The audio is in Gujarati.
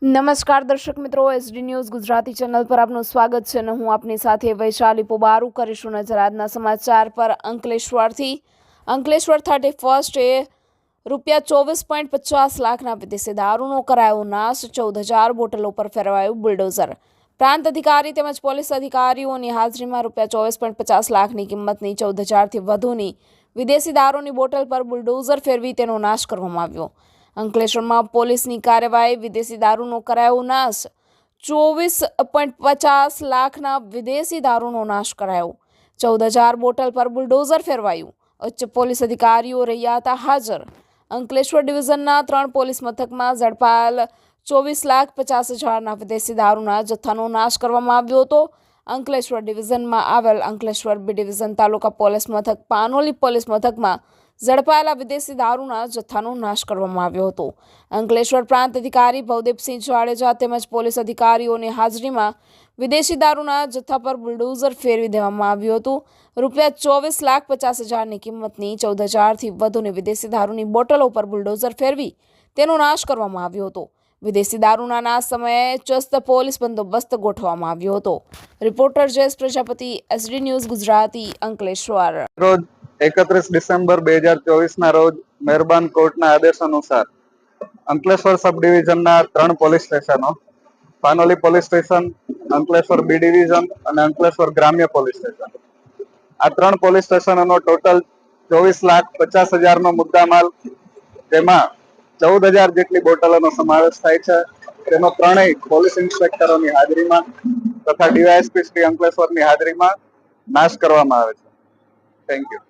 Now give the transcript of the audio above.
નમસ્કાર દર્શક મિત્રો, એસડી ન્યૂઝ ગુજરાતી ચેનલ પર આપનું સ્વાગત છે અને હું આપની સાથે વૈશાલી પોબારુ કરીશું નજર આજના સમાચાર પર। અંકલેશ્વર 31 ₹24.50 લાખના વિદેશી દારૂનો કરાયો નાશ, 14,000 બોટલો પર ફેરવાયું બુલડોઝર। પ્રાંત અધિકારી તેમજ પોલીસ અધિકારીઓની હાજરીમાં ₹24.50 લાખની કિંમતની 14,000થી વધુની વિદેશી દારૂની બોટલ પર બુલડોઝર ફેરવી તેનો નાશ કરવામાં આવ્યો। અંકલેશ્વરમાં પોલીસની કાર્યવાહી, વિદેશી દારૂનો કરાયો નાશ, 24.50 લાખના વિદેશી દારૂનો નાશ કરાયો, 14,000 બોટલ પર બુલડોઝર ફેરવાયું। ઉચ્ચ પોલીસ અધિકારીઓ રહ્યા હતા હાજર। અંકલેશ્વર ડિવિઝનના 3 પોલીસ મથકમાં ઝડપાયેલ 24,50,000ના વિદેશી દારૂના જથ્થાનો નાશ કરવામાં આવ્યો હતો। અંકલેશ્વર ડિવિઝનમાં આવેલ અંકલેશ્વર બી ડિવિઝન તાલુકા પોલીસ મથક, પાનોલી પોલીસ મથકમાં ઝડપાયેલા વિદેશી દારૂના જથ્થાનો નાશ કરવામાં આવ્યો હતો। અંકલેશ્વર પ્રાંત અધિકારી ભવદીપસિંહ જાડેજા તેમજ પોલીસ અધિકારીઓની હાજરીમાં વિદેશી દારૂના જથ્થા પર બુલડોઝર ફેરવી દેવામાં આવ્યું હતું। ₹24,50,000ની કિંમતની 14,000થી વધુની વિદેશી દારૂની બોટલો પર બુલડોઝર ફેરવી તેનો નાશ કરવામાં આવ્યો હતો। વિદેશી દારૂના નાશ સમયે ચુસ્ત પોલીસ બંદોબસ્ત ગોઠવવામાં આવ્યો હતો। Reporter Jayesh Prajapati, SD news Gujarati, Ankleshwar. 31 December 2024 રોજ મહેરબાન કોર્ટના આદેશ અનુસાર અંકલેશ્વર સબ ડિવિઝનના 3 પોલીસ સ્ટેશનો, Panoli police station, Ankleshwar B division અને અંકલેશ્વર ગ્રામ્ય પોલીસ સ્ટેશન, આ 3 પોલીસ સ્ટેશનોનો ટોટલ 24,50,000નો મુદ્દામાલ, તેમાં 14,000 જેટલી બોટલોનો સમાવેશ થાય છે। તેનો 3 પોલીસ ઇન્સ્પેક્ટરોની હાજરીમાં તથા ડીવાયએસપી શ્રી અંકલેશ્વરની હાજરીમાં નાશ કરવામાં આવે છે। Thank you.